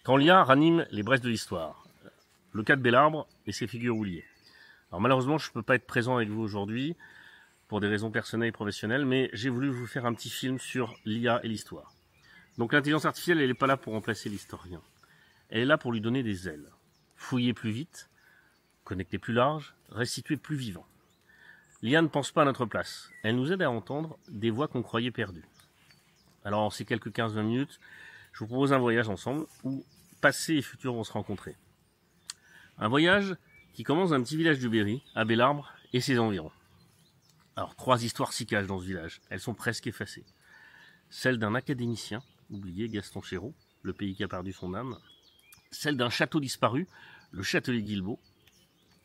Quand l'IA ranime les brèches de l'histoire, le cas de Bellarbre et ses figures oubliées. Alors malheureusement, je ne peux pas être présent avec vous aujourd'hui pour des raisons personnelles et professionnelles, mais j'ai voulu vous faire un petit film sur l'IA et l'histoire. Donc l'intelligence artificielle, elle n'est pas là pour remplacer l'historien. Elle est là pour lui donner des ailes. Fouiller plus vite, connecter plus large, restituer plus vivant. L'IA ne pense pas à notre place. Elle nous aide à entendre des voix qu'on croyait perdues. Alors en ces quelques 15-20 minutes, je vous propose un voyage ensemble où passé et futur vont se rencontrer. Un voyage qui commence dans un petit village du Berry, à Bellarbre et ses environs. Alors 3 histoires s'y cachent dans ce village. Elles sont presque effacées. Celle d'un académicien, oublié, Gaston Chéreau, le pays qui a perdu son âme. Celle d'un château disparu, le Châtelet Guilbeault.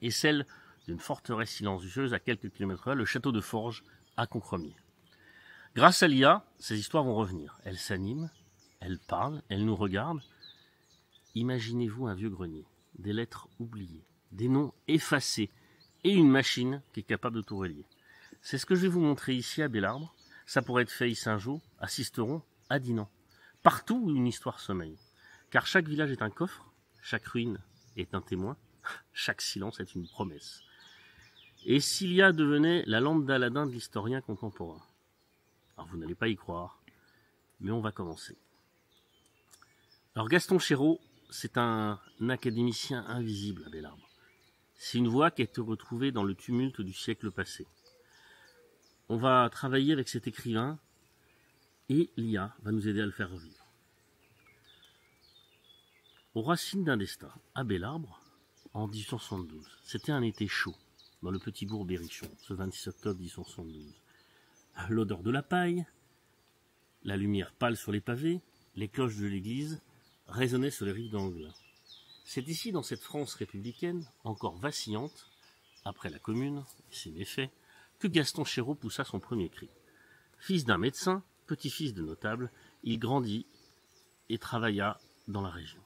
Et celle d'une forteresse silencieuse à quelques kilomètres là, le château de Forges à Concremier. Grâce à l'IA, ces histoires vont revenir. Elles s'animent, elles parlent, elles nous regardent. Imaginez-vous un vieux grenier, des lettres oubliées, des noms effacés et une machine qui est capable de tout relier. C'est ce que je vais vous montrer ici à Bellarbre. Ça pourrait être fait à Saint-Jean, à Sisteron, à Dinan. Partout où une histoire sommeille. Car chaque village est un coffre, chaque ruine est un témoin, chaque silence est une promesse. Et s'il y a devenait la lampe d'Aladin de l'historien contemporain. Alors vous n'allez pas y croire, mais on va commencer. Alors Gaston Chéreau, c'est un académicien invisible à Bellarbre. C'est une voix qui a été retrouvée dans le tumulte du siècle passé. On va travailler avec cet écrivain et l'IA va nous aider à le faire revivre. Aux racines d'un destin, à Bellarbre, en 1872, c'était un été chaud, dans le petit bourg Berrichon, ce 26 octobre 1872. L'odeur de la paille, la lumière pâle sur les pavés, les cloches de l'église résonnaient sur les rives d'Anglin. C'est ici, dans cette France républicaine, encore vacillante, après la Commune et ses méfaits, que Gaston Chéreau poussa son premier cri. Fils d'un médecin, petit-fils de notable, il grandit et travailla dans la région.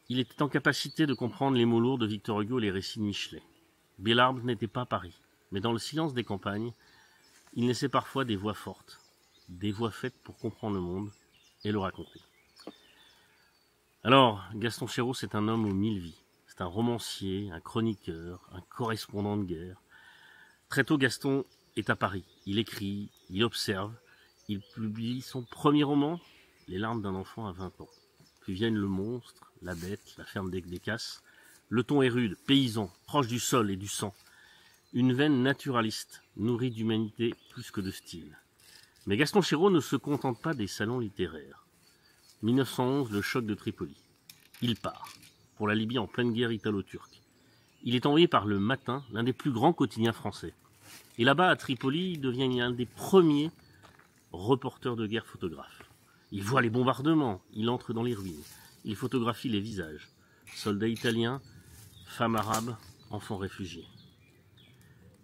Il était en capacité de comprendre les mots lourds de Victor Hugo et les récits de Michelet. Bellarbre n'était pas Paris, mais dans le silence des campagnes, il naissait parfois des voix fortes, des voix faites pour comprendre le monde et le raconter. Alors, Gaston Chéreau, c'est un homme aux 1000 vies. C'est un romancier, un chroniqueur, un correspondant de guerre. Très tôt, Gaston est à Paris. Il écrit, il observe, il publie son premier roman, Les larmes d'un enfant à 20 ans. Puis viennent Le monstre, La bête, La ferme des Casses. Le ton est rude, paysan, proche du sol et du sang. Une veine naturaliste, nourrie d'humanité plus que de style. Mais Gaston Chéreau ne se contente pas des salons littéraires. 1911, le choc de Tripoli. Il part pour la Libye en pleine guerre italo-turque. Il est envoyé par Le Matin, l'un des plus grands quotidiens français. Et là-bas, à Tripoli, il devient un des premiers reporters de guerre photographes. Il voit les bombardements, il entre dans les ruines, il photographie les visages. Soldats italiens, femmes arabes, enfants réfugiés.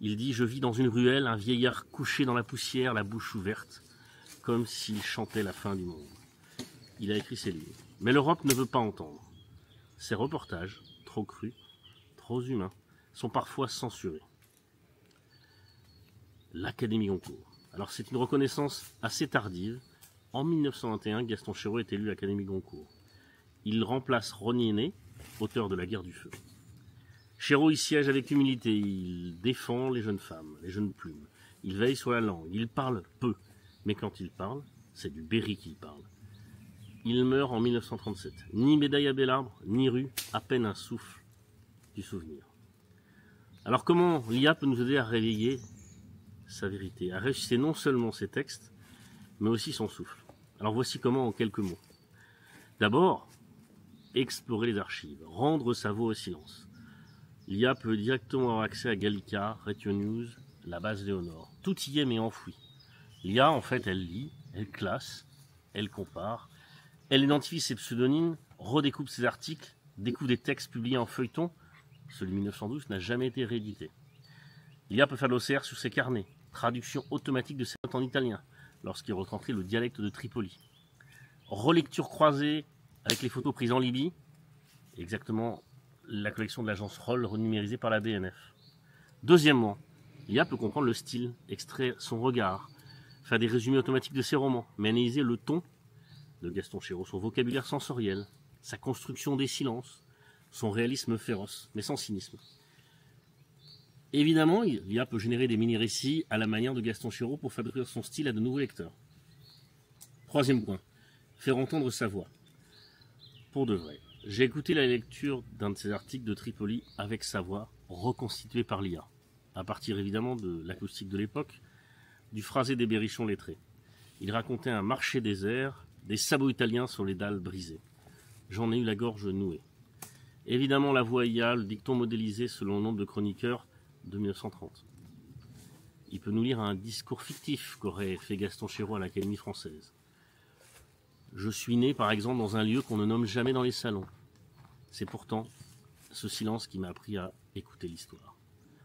Il dit « Je vis dans une ruelle, un vieillard couché dans la poussière, la bouche ouverte, comme s'il chantait la fin du monde. » Il a écrit ses livres. Mais l'Europe ne veut pas entendre. Ses reportages, trop crus, trop humains, sont parfois censurés. L'Académie Goncourt. Alors c'est une reconnaissance assez tardive. En 1921, Gaston Chéreau est élu Académie Goncourt. Il remplace Rosny Aîné, auteur de La guerre du feu. Chéreau y siège avec humilité, il défend les jeunes femmes, les jeunes plumes. Il veille sur la langue, il parle peu. Mais quand il parle, c'est du Berry qu'il parle. Il meurt en 1937. Ni médaille à Bellarbre, ni rue, à peine un souffle du souvenir. Alors comment l'IA peut nous aider à réveiller sa vérité, à ressusciter non seulement ses textes, mais aussi son souffle? Alors voici comment en quelques mots. D'abord, explorer les archives, rendre sa voix au silence. L'IA peut directement avoir accès à Gallica, Retio News, la base Léonore. Tout y est mais enfoui. L'IA, en fait, elle lit, elle classe, elle compare, elle identifie ses pseudonymes, redécoupe ses articles, découvre des textes publiés en feuilleton. Celui de 1912 n'a jamais été réédité. L'IA peut faire l'OCR sur ses carnets, traduction automatique de ses notes en italien, lorsqu'il retranscrit le dialecte de Tripoli. Relecture croisée avec les photos prises en Libye, exactement la collection de l'agence Roll renumérisée par la BNF. Deuxièmement, l'IA peut comprendre le style, extraire son regard, faire des résumés automatiques de ses romans, mais analyser le ton de Gaston Chéreau, son vocabulaire sensoriel, sa construction des silences, son réalisme féroce, mais sans cynisme. Évidemment, l'IA peut générer des mini-récits à la manière de Gaston Chéreau pour fabriquer son style à de nouveaux lecteurs. Troisième point, faire entendre sa voix. Pour de vrai, j'ai écouté la lecture d'un de ses articles de Tripoli avec sa voix reconstituée par l'IA, à partir évidemment de l'acoustique de l'époque, du phrasé des berrichons lettrés. Il racontait un marché désert, des sabots italiens sur les dalles brisées. J'en ai eu la gorge nouée. Évidemment la voix IA, le dicton modélisé selon le nombre de chroniqueurs de 1930. Il peut nous lire un discours fictif qu'aurait fait Gaston Chéreau à l'Académie française. Je suis né, par exemple, dans un lieu qu'on ne nomme jamais dans les salons. C'est pourtant ce silence qui m'a appris à écouter l'histoire.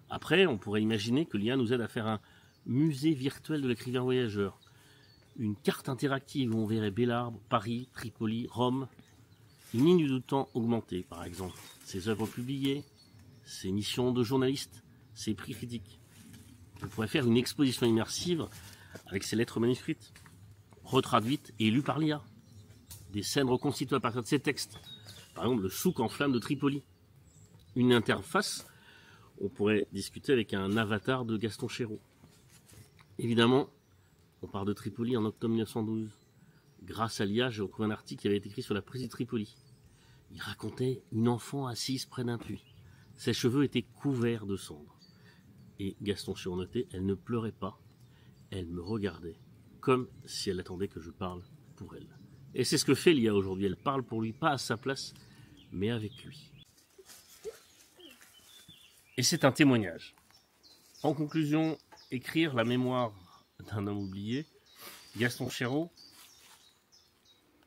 Après, on pourrait imaginer que l'IA nous aide à faire un musée virtuel de l'écrivain voyageur. Une carte interactive où on verrait Bélarbre, Paris, Tripoli, Rome. Une ligne de temps augmentée, par exemple. Ses œuvres publiées, ses missions de journaliste, ses prix critiques. On pourrait faire une exposition immersive avec ses lettres manuscrites, retraduites et lues par l'IA. Des scènes reconstituées à partir de ses textes. Par exemple, le souk en flammes de Tripoli. Une interface, on pourrait discuter avec un avatar de Gaston Chéreau. Évidemment, on part de Tripoli en octobre 1912. Grâce à l'IA, j'ai retrouvé un article qui avait été écrit sur la prise de Tripoli. Il racontait une enfant assise près d'un puits. Ses cheveux étaient couverts de cendres. Et Gaston Chéreau notait, elle ne pleurait pas, elle me regardait, comme si elle attendait que je parle pour elle. Et c'est ce que fait l'IA aujourd'hui, elle parle pour lui, pas à sa place, mais avec lui. Et c'est un témoignage. En conclusion, écrire la mémoire d'un homme oublié, Gaston Chéreau,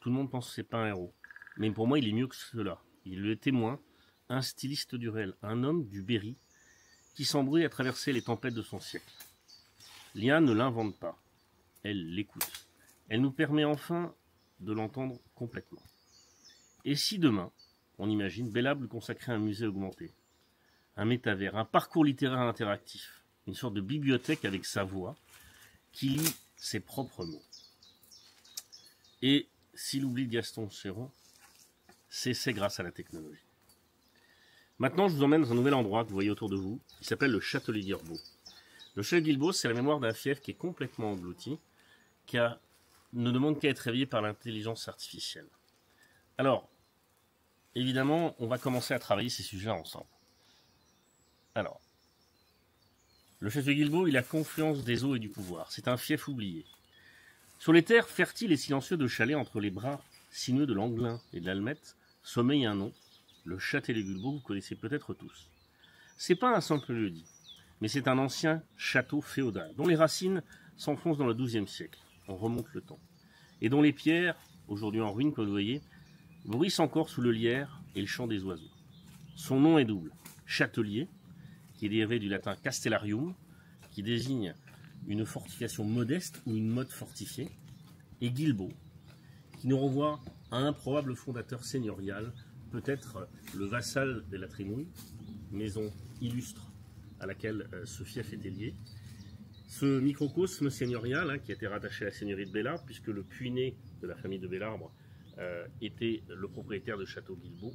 tout le monde pense que c'est pas un héros. Mais pour moi, il est mieux que cela. Il est le témoin, un styliste du réel, un homme du Berry, qui s'embrouille à traverser les tempêtes de son siècle. L'IA ne l'invente pas, elle l'écoute. Elle nous permet enfin de l'entendre complètement. Et si demain, on imagine Bélarbre consacrer un musée augmenté, un métavers, un parcours littéraire interactif, une sorte de bibliothèque avec sa voix, qui lit ses propres mots. Et s'il oublie Gaston Chéreau, c'est grâce à la technologie. Maintenant, je vous emmène dans un nouvel endroit que vous voyez autour de vous, qui s'appelle le Châtelet Guilbeau. Le Châtelet Guilbeau, c'est la mémoire d'un fief qui est complètement englouti, ne demande qu'à être réveillé par l'intelligence artificielle. Alors, évidemment, on va commencer à travailler ces sujets ensemble. Alors, le Châtelet Guilbeau, il a confluence des eaux et du pouvoir. C'est un fief oublié. Sur les terres fertiles et silencieuses de Chalais, entre les bras sinueux de l'Anglin et de l'Almette, sommeille un nom, le Châtelet Guilbeau, vous connaissez peut-être tous. C'est pas un simple lieu-dit, mais c'est un ancien château féodal, dont les racines s'enfoncent dans le XIIe siècle. On remonte le temps. Et dont les pierres, aujourd'hui en ruine, comme vous voyez, bruissent encore sous le lierre et le chant des oiseaux. Son nom est double. Châtelier, qui est dérivé du latin castellarium, qui désigne une fortification modeste ou une motte fortifiée, et Guilbeau, qui nous renvoie à un probable fondateur seigneurial, peut-être le vassal de la Trémouille, maison illustre à laquelle ce fief était lié. Ce microcosme seigneurial, qui a été rattaché à la seigneurie de Bélarbre, puisque le puiné de la famille de Bélarbre était le propriétaire de Château Guilbeau.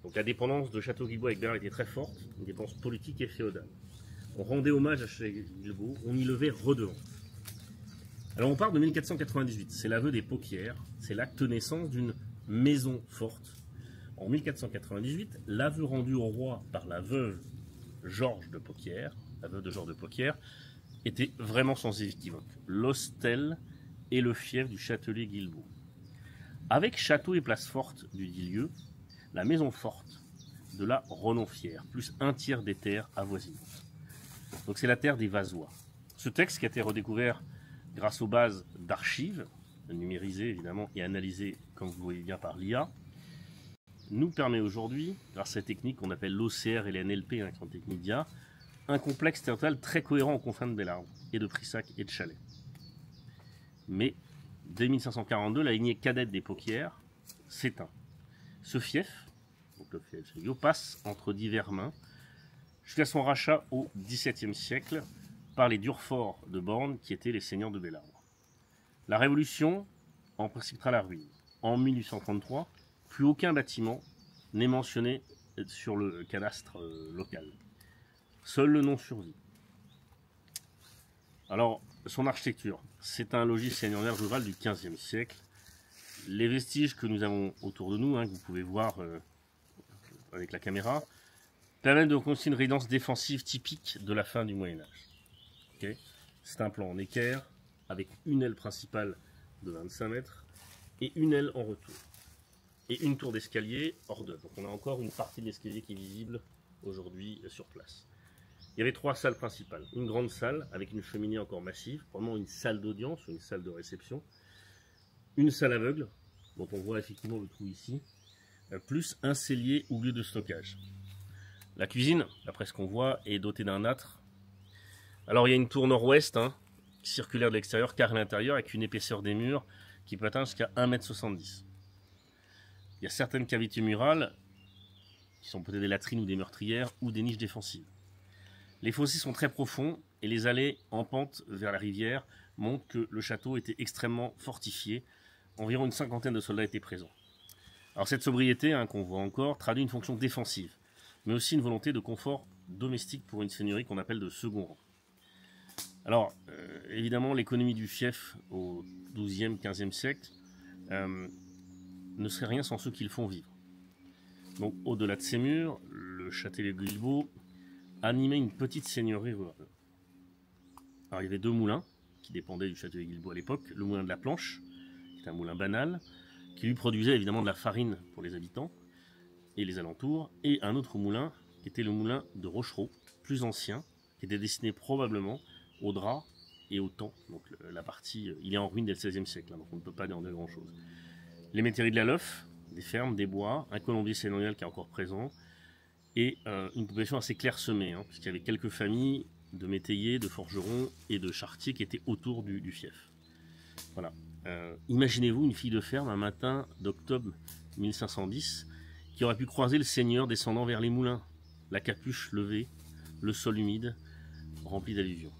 Donc la dépendance de Château Guilbeau avec Bélarbre était très forte, une dépendance politique et féodale. On rendait hommage à Château Guilbeau, on y levait redevance. Alors on part de 1498, c'est l'aveu des pauquières, c'est l'acte de naissance d'une maison forte. En 1498, l'aveu rendu au roi par la veuve Georges de Pauquières, la veuve de Georges de Pauquières, était vraiment sans équivoque. L'hostel et le fief du Châtelet Guilbeau. Avec château et place forte du dit lieu, la maison forte de la Renonfière, plus un tiers des terres avoisinantes. Donc c'est la terre des Vasois. Ce texte qui a été redécouvert grâce aux bases d'archives, numérisées évidemment et analysées, comme vous voyez bien, par l'IA, nous permet aujourd'hui, grâce à la technique qu'on appelle l'OCR et la NLP, qui sont techniques d'IA, un complexe territorial très cohérent aux confins de Bélarbre, et de Prissac et de Chalais. Mais, dès 1542, la lignée cadette des Pauquières s'éteint. Ce fief, donc le fief Chevillot, passe entre divers mains, jusqu'à son rachat au XVIIe siècle par les Durfort de Borne, qui étaient les seigneurs de Bélarbre. La Révolution en précipitera la ruine. En 1833, plus aucun bâtiment n'est mentionné sur le cadastre local. Seul le nom survit. Alors, son architecture, c'est un logis seigneurial rural du XVe siècle. Les vestiges que nous avons autour de nous, que vous pouvez voir avec la caméra, permettent de reconstituer une résidence défensive typique de la fin du Moyen-Âge. Okay. C'est un plan en équerre, avec une aile principale de 25 mètres et une aile en retour. Et une tour d'escalier hors d'œuvre. Donc on a encore une partie de l'escalier qui est visible aujourd'hui sur place. Il y avait 3 salles principales. Une grande salle avec une cheminée encore massive, vraiment une salle d'audience, une salle de réception. Une salle aveugle, dont on voit effectivement le trou ici, plus un cellier ou lieu de stockage. La cuisine, d'après ce qu'on voit, est dotée d'un âtre. Alors il y a une tour nord-ouest, circulaire de l'extérieur, carrée à l'intérieur, avec une épaisseur des murs qui peut atteindre jusqu'à 1,70 m. Il y a certaines cavités murales, qui sont peut-être des latrines ou des meurtrières, ou des niches défensives. Les fossés sont très profonds, et les allées en pente vers la rivière montrent que le château était extrêmement fortifié. Environ une cinquantaine de soldats étaient présents. Alors cette sobriété, qu'on voit encore, traduit une fonction défensive, mais aussi une volonté de confort domestique pour une seigneurie qu'on appelle de second rang. Alors, évidemment, l'économie du fief au XIIe, XVe siècle ne serait rien sans ceux qui le font vivre. Donc, au-delà de ces murs, le châtelet Guilbault animait une petite seigneurie rurale. Alors, il y avait 2 moulins qui dépendaient du châtelet Guilbault à l'époque. Le moulin de la Planche, qui est un moulin banal, qui lui produisait évidemment de la farine pour les habitants et les alentours, et un autre moulin, qui était le moulin de Rochereau, plus ancien, qui était destiné probablement au drap et au temps. Donc la partie, il est en ruine dès le XVIe siècle, donc on ne peut pas dire grand chose. Les métairies de la Leuf, des fermes, des bois, un colombier seigneurial qui est encore présent, et une population assez clairsemée, puisqu'il y avait quelques familles de métayers, de forgerons et de charretiers qui étaient autour du fief. Voilà. Imaginez-vous une fille de ferme un matin d'octobre 1510 qui aurait pu croiser le seigneur descendant vers les moulins, la capuche levée, le sol humide, rempli d'alluvions.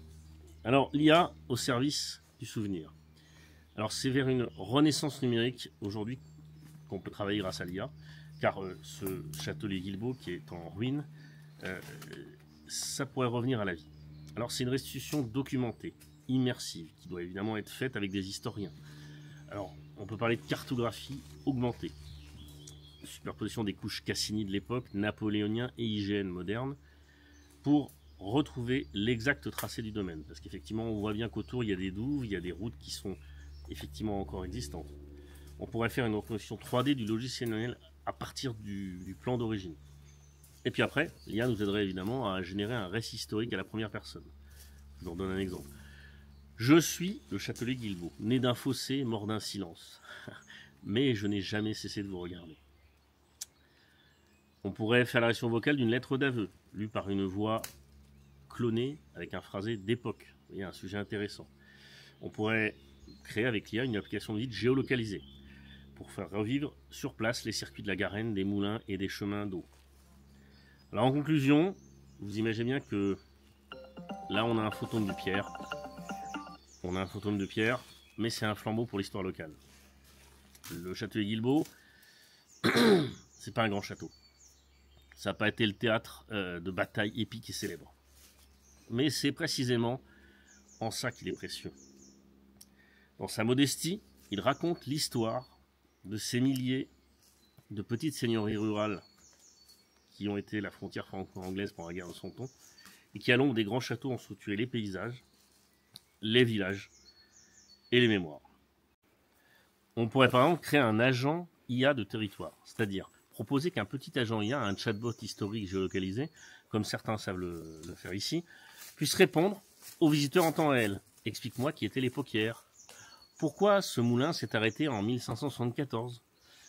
Alors, l'IA au service du souvenir. Alors, c'est vers une renaissance numérique aujourd'hui qu'on peut travailler grâce à l'IA, car ce châtelet Guilbault qui est en ruine, ça pourrait revenir à la vie. Alors, c'est une restitution documentée, immersive, qui doit évidemment être faite avec des historiens. Alors, on peut parler de cartographie augmentée, superposition des couches Cassini de l'époque, napoléonien et IGN moderne, pour retrouver l'exact tracé du domaine. Parce qu'effectivement, on voit bien qu'autour, il y a des douves, il y a des routes qui sont effectivement encore existantes. On pourrait faire une reconstruction 3D du logis seigneurial à partir du plan d'origine. Et puis après, l'IA nous aiderait évidemment à générer un récit historique à la première personne. Je vous en donne un exemple. Je suis le châtelet Guilbault, né d'un fossé, mort d'un silence. Mais je n'ai jamais cessé de vous regarder. On pourrait faire la version vocale d'une lettre d'aveu, lue par une voix clonée avec un phrasé d'époque. Vous voyez, un sujet intéressant. On pourrait créer avec l'IA une application dite géolocalisée pour faire revivre sur place les circuits de la Garenne, des moulins et des chemins d'eau. Alors en conclusion, vous imaginez bien que là on a un photone de pierre. On a un photone de pierre, mais c'est un flambeau pour l'histoire locale. Le châtelet Guilbault, c'est pas un grand château. Ça n'a pas été le théâtre de batailles épiques et célèbres. Mais c'est précisément en ça qu'il est précieux. Dans sa modestie, il raconte l'histoire de ces milliers de petites seigneuries rurales qui ont été la frontière franco-anglaise pendant la guerre de Cent Ans et qui, à l'ombre des grands châteaux, ont structuré les paysages, les villages et les mémoires. On pourrait par exemple créer un agent IA de territoire, c'est-à-dire proposer qu'un petit agent IA, un chatbot historique géolocalisé, comme certains savent le faire ici, puisse répondre aux visiteurs en temps réel. Explique-moi qui était l'époque hier. Pourquoi ce moulin s'est arrêté en 1574 ?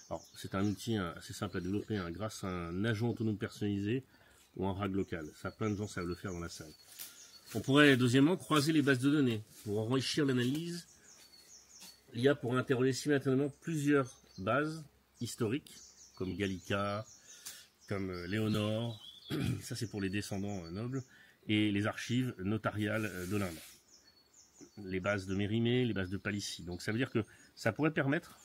Alors, c'est un outil assez simple à développer grâce à un agent autonome personnalisé ou un RAG local. Ça, plein de gens savent le faire dans la salle. On pourrait, deuxièmement, croiser les bases de données pour enrichir l'analyse. L'IA pourrait interroger simultanément plusieurs bases historiques, comme Gallica, comme Léonore, ça c'est pour les descendants nobles, et les archives notariales de l'Inde. les bases de Mérimée, les bases de Palissy. Donc ça veut dire que ça pourrait permettre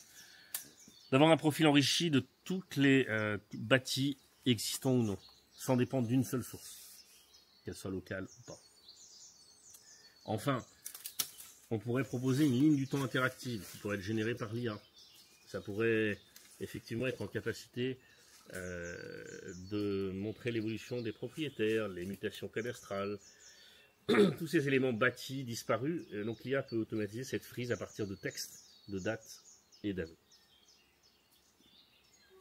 d'avoir un profil enrichi de toutes les bâtis existants ou non, sans dépendre d'une seule source, qu'elle soit locale ou pas. Enfin, on pourrait proposer une ligne du temps interactive qui pourrait être générée par l'IA. Ça pourrait effectivement être en capacité de montrer l'évolution des propriétaires, les mutations cadastrales, tous ces éléments bâtis, disparus. Donc l'IA peut automatiser cette frise à partir de textes, de dates et d'années.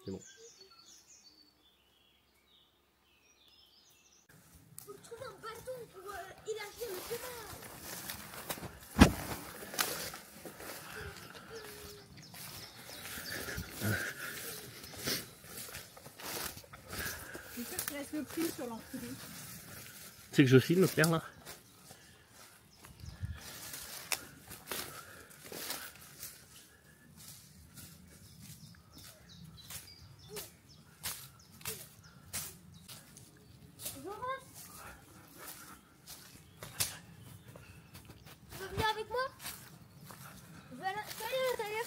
C'est bon. Faut trouver un bâton pour élargir le chemin. C'est sûr qu'il reste le prix sur l'enculé. C'est que je filme, Claire, là? Tu veux venir avec moi? Je vais aller à l'intérieur.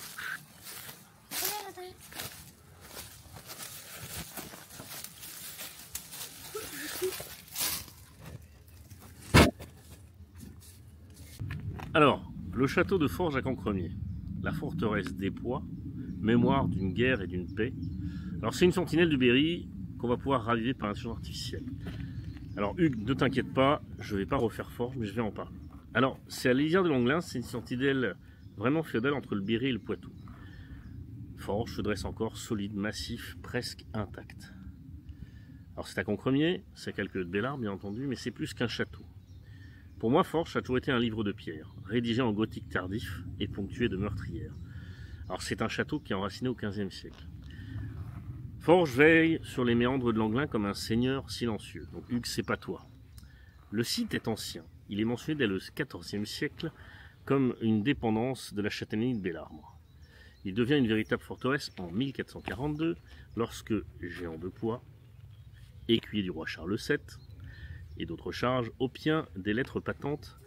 Je vais aller à l'intérieur. Alors, le château de Forges à Cancremier, la forteresse des Poix, mémoire d'une guerre et d'une paix. Alors c'est une sentinelle du Berry qu'on va pouvoir raviver par intelligence artificielle. Alors Hugues, ne t'inquiète pas, je ne vais pas refaire Forges, mais je vais en parler. Alors, c'est à l'Isère de Langlin, c'est une sentinelle vraiment féodale entre le Berry et le Poitou. Forges se dresse encore solide, massif, presque intact. Alors c'est à Cancremier, c'est à quelques de Bélards bien entendu, mais c'est plus qu'un château. Pour moi, Forges a toujours été un livre de pierre, rédigé en gothique tardif et ponctué de meurtrières. Alors c'est un château qui est enraciné au XVe siècle. Forges veille sur les méandres de Langlin comme un seigneur silencieux. Donc Hugues, c'est pas toi. Le site est ancien. Il est mentionné dès le XIVe siècle comme une dépendance de la châtellenie de Bellarme. Il devient une véritable forteresse en 1442 lorsque Jehan de Poix, écuyer du roi Charles VII, et d'autres charges obtient des lettres patentes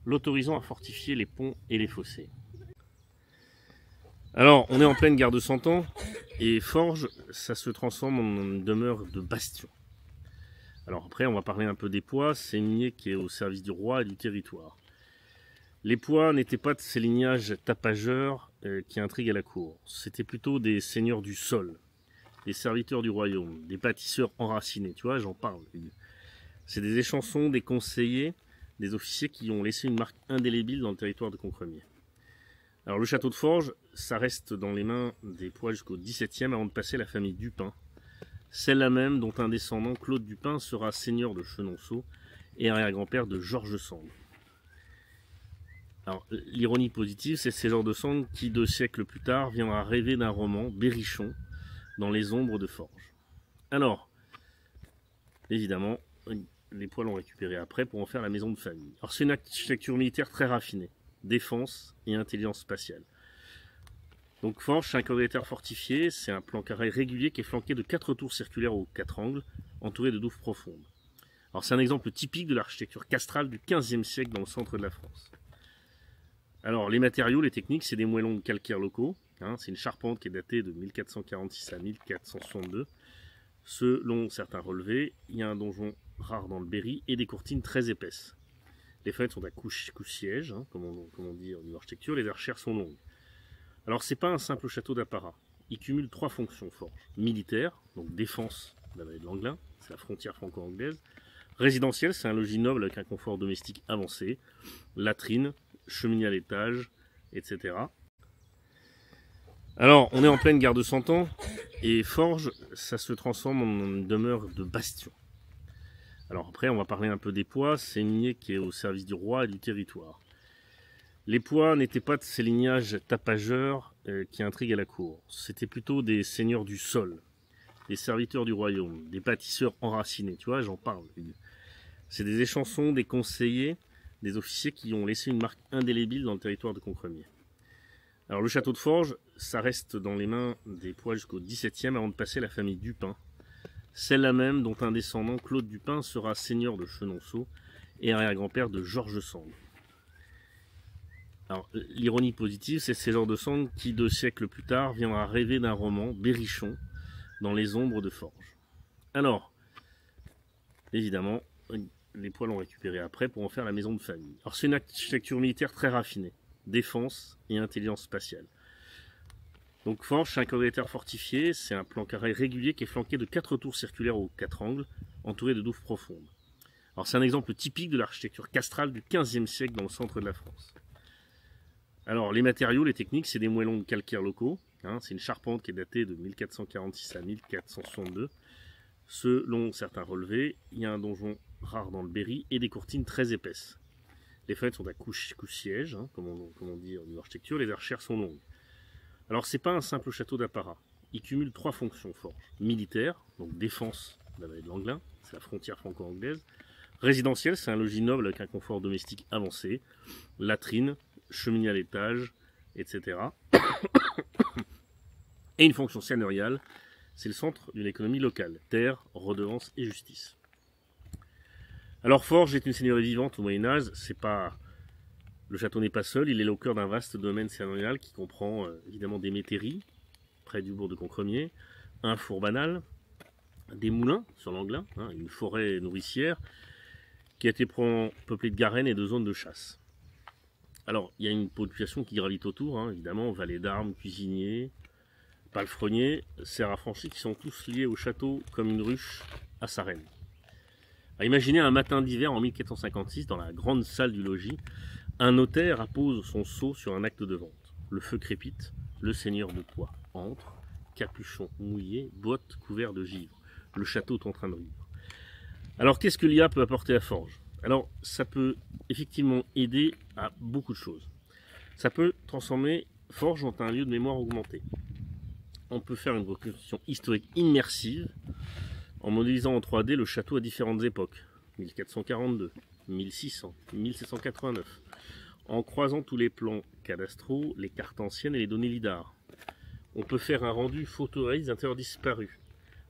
l'autorisant à fortifier les ponts et les fossés. Alors, on est en pleine guerre de 100 ans, et Forges, ça se transforme en une demeure de bastion. Alors après, on va parler un peu des Poix, c'est une lignée qui est au service du roi et du territoire. Les Poix n'étaient pas de ces lignages tapageurs qui intriguent à la cour. C'était plutôt des seigneurs du sol, des serviteurs du royaume, des bâtisseurs enracinés. Tu vois, j'en parle. C'est des échansons, des conseillers, des officiers qui ont laissé une marque indélébile dans le territoire de Cancremier. Alors le château de Forges, ça reste dans les mains des Poix jusqu'au XVIIe avant de passer à la famille Dupin, celle-là même dont un descendant, Claude Dupin, sera seigneur de Chenonceau et arrière-grand-père de Georges Sand. Alors l'ironie positive, c'est ces Georges de Sand qui, 2 siècles plus tard, viendra rêver d'un roman, Berrichon, dans les ombres de Forges. Alors, évidemment, les Poix l'ont récupéré après pour en faire la maison de famille. Alors c'est une architecture militaire très raffinée, défense et intelligence spatiale. Donc Forges, c'est un quadrilatère fortifié, c'est un plan carré régulier qui est flanqué de 4 tours circulaires aux 4 angles, entourés de douves profondes. Alors c'est un exemple typique de l'architecture castrale du XVe siècle dans le centre de la France. Alors les matériaux, les techniques, c'est des moellons de calcaire locaux, hein, c'est une charpente qui est datée de 1446 à 1462. Selon certains relevés, il y a un donjon rare dans le Berry et des courtines très épaisses. Les fenêtres sont à couche-siège, hein, comme on dit en architecture, les archères sont longues. Alors c'est pas un simple château d'apparat, il cumule 3 fonctions Forges. Militaire, donc défense de la vallée de Langlin, c'est la frontière franco-anglaise. Résidentiel, c'est un logis noble avec un confort domestique avancé. Latrine, cheminée à l'étage, etc. Alors, on est en pleine guerre de 100 ans, et Forges, ça se transforme en une demeure de bastion. Alors après, on va parler un peu des Poix, c'est une lignée qui est au service du roi et du territoire. Les Poix n'étaient pas de ces lignages tapageurs qui intriguent à la cour. C'était plutôt des seigneurs du sol, des serviteurs du royaume, des bâtisseurs enracinés. Tu vois, j'en parle. C'est des échansons, des conseillers, des officiers qui ont laissé une marque indélébile dans le territoire de Cancremier. Alors le château de Forges, ça reste dans les mains des Poix jusqu'au XVIIe avant de passer à la famille Dupin, celle-là même dont un descendant, Claude Dupin, sera seigneur de Chenonceau et arrière-grand-père de Georges Sand. Alors, l'ironie positive, c'est ce genre de Sand qui, 2 siècles plus tard, viendra rêver d'un roman, Berrichon, dans les ombres de Forges. Alors, évidemment, les poils l'ont récupéré après pour en faire la maison de famille. Alors, c'est une architecture militaire très raffinée, défense et intelligence spatiale. Donc, Forges, c'est un quadrilatère fortifié, c'est un plan carré régulier qui est flanqué de 4 tours circulaires aux 4 angles, entourés de douves profondes. Alors, c'est un exemple typique de l'architecture castrale du XVe siècle dans le centre de la France. Alors, les matériaux, les techniques, c'est des moellons de calcaire locaux. C'est une charpente qui est datée de 1446 à 1462. Selon certains relevés, il y a un donjon rare dans le Berry et des courtines très épaisses. Les fenêtres sont à couche-siège, comme on dit en architecture, les archères sont longues. Alors, c'est pas un simple château d'apparat. Il cumule 3 fonctions Forges. Militaire, donc défense de la vallée de l'Anglin, c'est la frontière franco-anglaise. Résidentiel, c'est un logis noble avec un confort domestique avancé. Latrine, cheminée à l'étage, etc. Et une fonction seigneuriale, c'est le centre d'une économie locale, terre, redevances et justice. Alors Forges est une seigneurie vivante au Moyen-Âge, le château n'est pas seul, il est au cœur d'un vaste domaine seigneurial qui comprend évidemment des métairies, près du bourg de Concremier, un four banal, des moulins sur l'Anglin, une forêt nourricière qui a été peuplée de garennes et de zones de chasse. Alors, il y a une population qui gravite autour, évidemment, valets d'armes, cuisiniers, palefreniers, serfs affranchis qui sont tous liés au château comme une ruche à sa reine. Alors, imaginez un matin d'hiver en 1456, dans la grande salle du logis, un notaire appose son sceau sur un acte de vente. Le feu crépite, le seigneur de Poix entre, capuchon mouillé, bottes couverts de givre. Le château est en train de vivre. Alors, qu'est-ce que l'IA peut apporter à Forges? Alors, ça peut effectivement aider à beaucoup de choses. Ça peut transformer Forges en un lieu de mémoire augmenté. On peut faire une reconstitution historique immersive en modélisant en 3D le château à différentes époques, 1442, 1600, 1789, en croisant tous les plans cadastraux, les cartes anciennes et les données LIDAR. On peut faire un rendu photoréaliste d'intérieurs disparus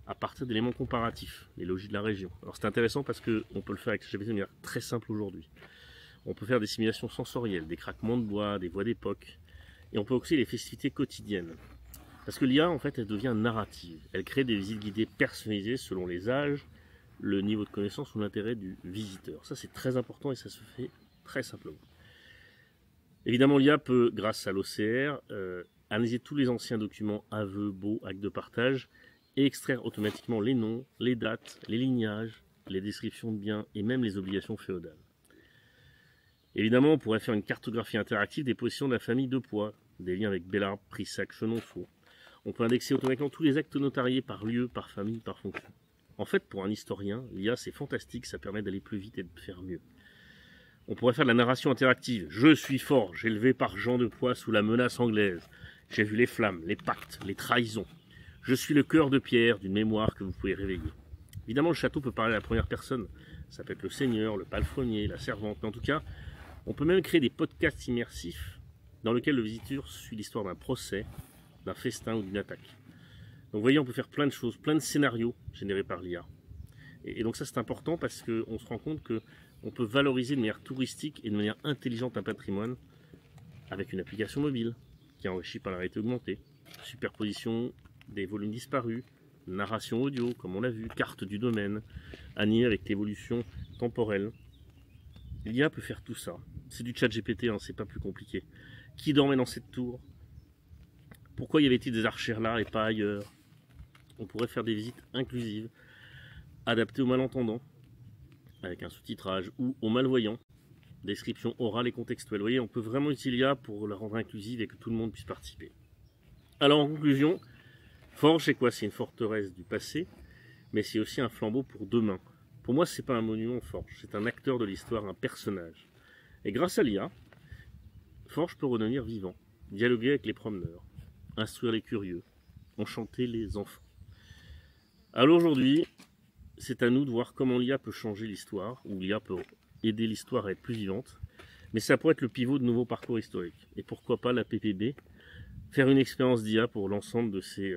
à partir d'éléments comparatifs, les logis de la région. Alors c'est intéressant parce qu'on peut le faire avec ChatGPT de manière très simple aujourd'hui. On peut faire des simulations sensorielles, des craquements de bois, des voix d'époque, et on peut aussi les festivités quotidiennes. Parce que l'IA, en fait, elle devient narrative. Elle crée des visites guidées personnalisées selon les âges, le niveau de connaissance ou l'intérêt du visiteur. Ça, c'est très important et ça se fait très simplement. Évidemment, l'IA peut, grâce à l'OCR, analyser tous les anciens documents, aveux, baux, actes de partage, et extraire automatiquement les noms, les dates, les lignages, les descriptions de biens et même les obligations féodales. Évidemment, on pourrait faire une cartographie interactive des positions de la famille de Poix, des liens avec Bellarbe, Prissac, Chenonceau. On peut indexer automatiquement tous les actes notariés par lieu, par famille, par fonction. En fait, pour un historien, l'IA c'est fantastique, ça permet d'aller plus vite et de faire mieux. On pourrait faire de la narration interactive. Je suis Forges, élevé par Jean de Poix sous la menace anglaise. J'ai vu les flammes, les pactes, les trahisons. Je suis le cœur de pierre d'une mémoire que vous pouvez réveiller. Évidemment, le château peut parler à la première personne. Ça peut être le seigneur, le palefrenier, la servante. Mais en tout cas, on peut même créer des podcasts immersifs dans lesquels le visiteur suit l'histoire d'un procès, d'un festin ou d'une attaque. Donc vous voyez, on peut faire plein de choses, plein de scénarios générés par l'IA. Et donc ça, c'est important parce qu'on se rend compte qu'on peut valoriser de manière touristique et de manière intelligente un patrimoine avec une application mobile qui est enrichie par la réalité augmentée, superposition des volumes disparus, narration audio, comme on l'a vu, carte du domaine, animée avec l'évolution temporelle. L'IA peut faire tout ça. C'est du ChatGPT, c'est pas plus compliqué. Qui dormait dans cette tour? Pourquoi y avait-il des archères là et pas ailleurs? On pourrait faire des visites inclusives, adaptées aux malentendants, avec un sous-titrage, ou aux malvoyants, description orale et contextuelle. Vous voyez, on peut vraiment utiliser l'IA pour la rendre inclusive et que tout le monde puisse participer. Alors en conclusion, Forges, c'est quoi? C'est une forteresse du passé, mais c'est aussi un flambeau pour demain. Pour moi, c'est pas un monument Forges, c'est un acteur de l'histoire, un personnage. Et grâce à l'IA, Forges peut redevenir vivant, dialoguer avec les promeneurs, instruire les curieux, enchanter les enfants. Alors aujourd'hui, c'est à nous de voir comment l'IA peut changer l'histoire, ou l'IA peut aider l'histoire à être plus vivante, mais ça pourrait être le pivot de nouveaux parcours historiques. Et pourquoi pas la PPB, faire une expérience d'IA pour l'ensemble de ses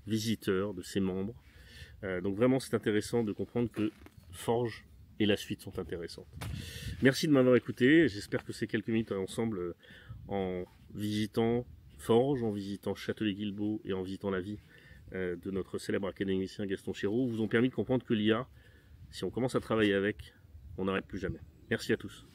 visiteurs, de ses membres. Donc vraiment, c'est intéressant de comprendre que Forges et la suite sont intéressantes. Merci de m'avoir écouté, j'espère que ces quelques minutes ensemble en visitant Forges, en visitant Châtelet-Guilbeault et en visitant la vie de notre célèbre académicien Gaston Chiraud, vous ont permis de comprendre que l'IA, si on commence à travailler avec, on n'arrête plus jamais. Merci à tous.